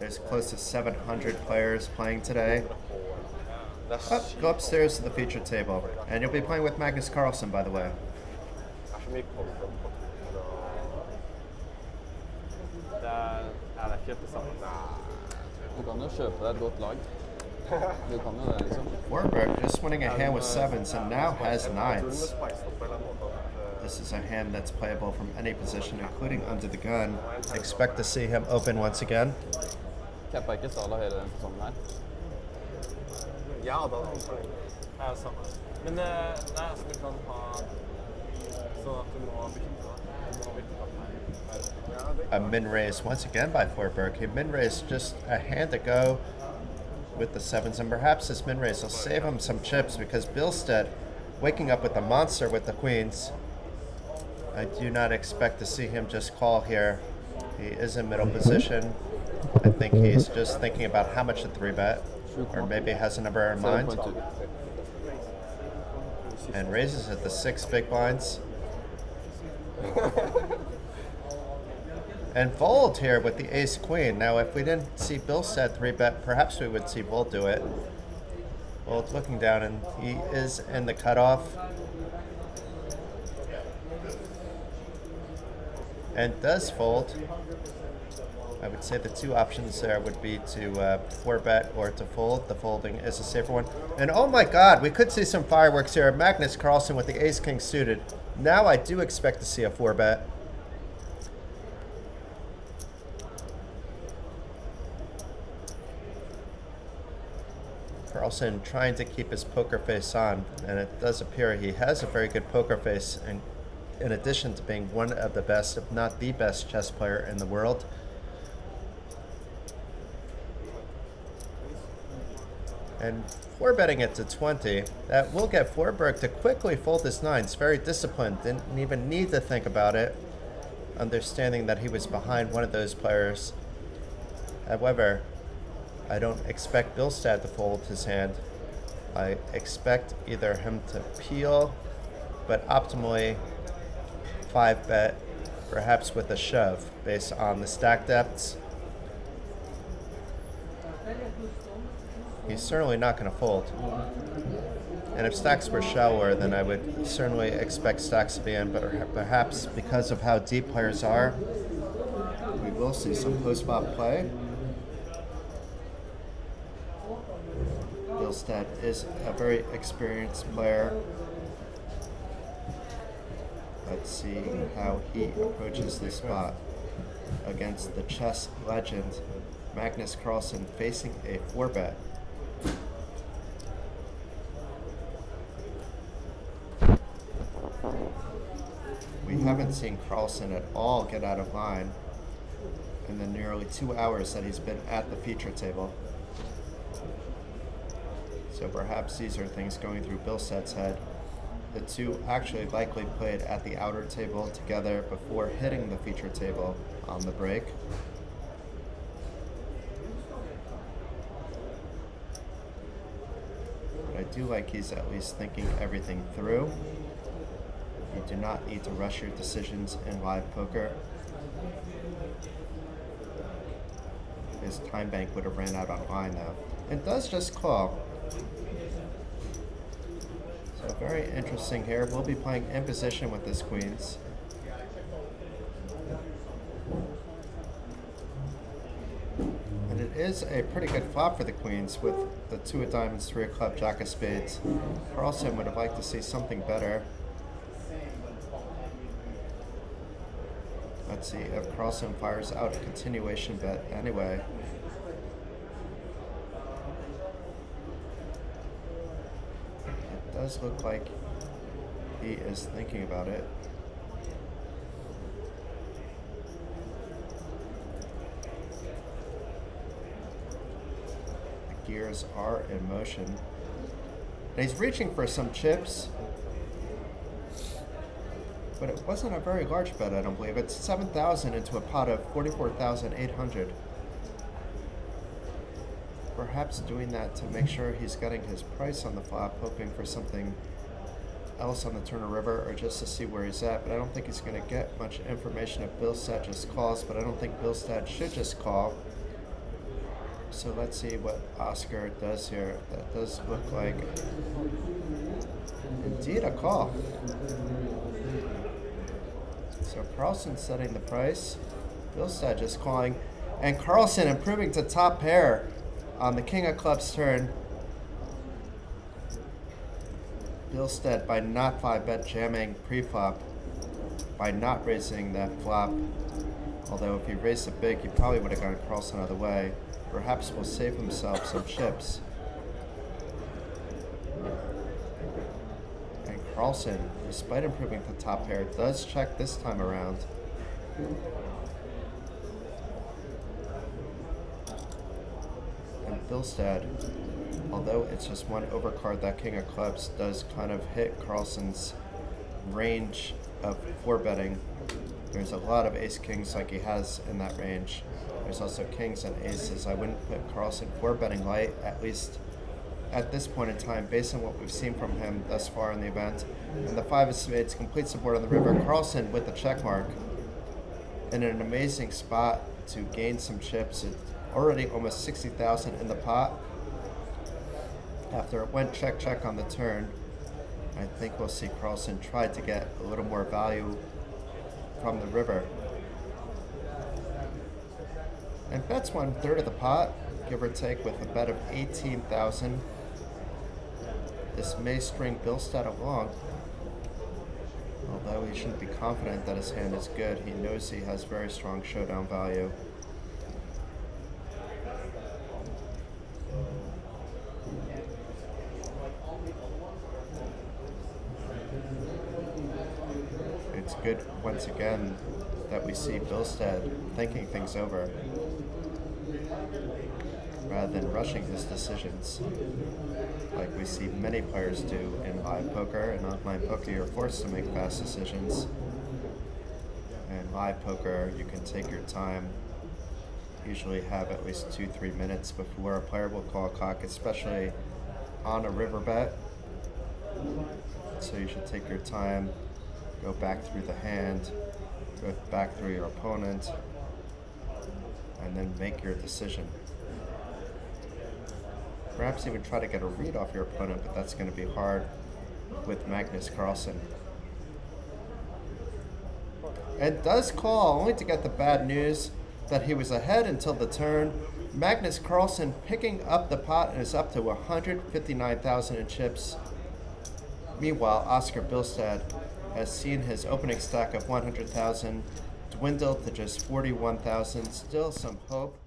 There's close to 700 players playing today. Oh, go upstairs to the feature table. And you'll be playing with Magnus Carlsen, by the way. Du kan jo kjøpe deg et godt lag. Du kan jo det, liksom. Warburg just winning a hand with sevens and now has nines. This is a hand that's playable from any position, including under the gun. Expect to see him open once again. Kappa ikke Sala hele den sesongen her. Ja, da er det samme. Men nei, altså du kan ha sånn at du må A min raise once again by Forberg. He min raised just a hand to go with the sevens, and perhaps this min raise will save him some chips because Billstead waking up with a monster with the queens. I do not expect to see him just call here. He is in middle position. I think he's just thinking about how much to 3-bet, or maybe has a number in mind. And raises at the 6 big blinds. And fold here with the ace queen. Now, if we didn't see Billstead 3-bet, perhaps we would see Vold do it. Vold looking down, and he is in the cutoff. And does fold. I would say the two options there would be to 4-bet or to fold. The folding is a safer one. And oh my god, we could see some fireworks here. Magnus Carlsen with the ace-king suited. Now I do expect to see a 4-bet. Carlsen trying to keep his poker face on, and it does appear he has a very good poker face, and in addition to being one of the best, if not the best chess player in the world. And 4-betting it to 20, that will get Forberg to quickly fold his nines. Very disciplined, didn't even need to think about it, understanding that he was behind one of those players. However, I don't expect Billstead to fold his hand. I expect either him to peel, but optimally 5-bet, perhaps with a shove, based on the stack depths. He's certainly not going to fold. And if stacks were shallower, then I would certainly expect stacks to be in, but perhaps because of how deep players are, we will see some post-flop play. Billstead is a very experienced player. Let's see how he approaches this spot against the chess legend Magnus Carlsen facing a 4-bet. We haven't seen Carlsen at all get out of line in the nearly 2 hours that he's been at the feature table. So perhaps these are things going through Billstead's head. The two actually likely played at the outer table together before hitting the feature table on the break. But I do like he's at least thinking everything through. You do not need to rush your decisions in live poker. His time bank would have ran out on line though. It does just call. So very interesting here. We'll be playing in position with this queens. And it is a pretty good flop for the queens with the 2 of diamonds, 3 of club, jack of spades. Carlsen would have liked to see something better. Let's see if Carlsen fires out a continuation bet anyway. It does look like he is thinking about it. The gears are in motion. And he's reaching for some chips. But it wasn't a very large bet, I don't believe. It's 7,000 into a pot of 44,800. Perhaps doing that to make sure he's getting his price on the flop, hoping for something else on the Turner River, or just to see where he's at. But I don't think he's going to get much information if Billstead just calls, but I don't think Billstead should just call. So let's see what Oscar does here. That does look like indeed a call. So Carlsen setting the price. Bilstead just calling. And Carlsen improving to top pair on the King of Clubs turn. Bilstead by not 5-bet jamming pre-flop, by not raising that flop. Although if he raised it big, he probably would have gotten Carlsen out of the way. Perhaps will save himself some chips. And Carlsen, despite improving to top pair, does check this time around. And Bilstead, although it's just one overcard, that King of Clubs does kind of hit Carlsen's range of 4-betting. There's a lot of ace-kings like he has in that range. There's also kings and aces. I wouldn't put Carlsen 4-betting light, at least at this point in time, based on what we've seen from him thus far in the event. And the 5 of spades completes the board on the river. Carlsen with the check mark in an amazing spot to gain some chips. It's already almost 60,000 in the pot. After it went check on the turn, I think we'll see Carlsen try to get a little more value from the river. And bets 1/3 of the pot, give or take, with a bet of 18,000. This may string Bilstead along. Although he shouldn't be confident that his hand is good, he knows he has very strong showdown value. It's good, once again, that we see Bilstead thinking things over rather than rushing his decisions like we see many players do in live poker. And online poker, you're forced to make fast decisions. In live poker, you can take your time, usually have at least 2-3 minutes before a player will call a cock, especially on a river bet. So you should take your time, go back through the hand, go back through your opponent, and then make your decision. Perhaps even try to get a read off your opponent, but that's going to be hard with Magnus Carlsen. And does call, only to get the bad news that he was ahead until the turn. Magnus Carlsen picking up the pot and is up to 159,000 in chips. Meanwhile, Oscar Bilstead has seen his opening stack of 100,000 dwindle to just 41,000. Still some hope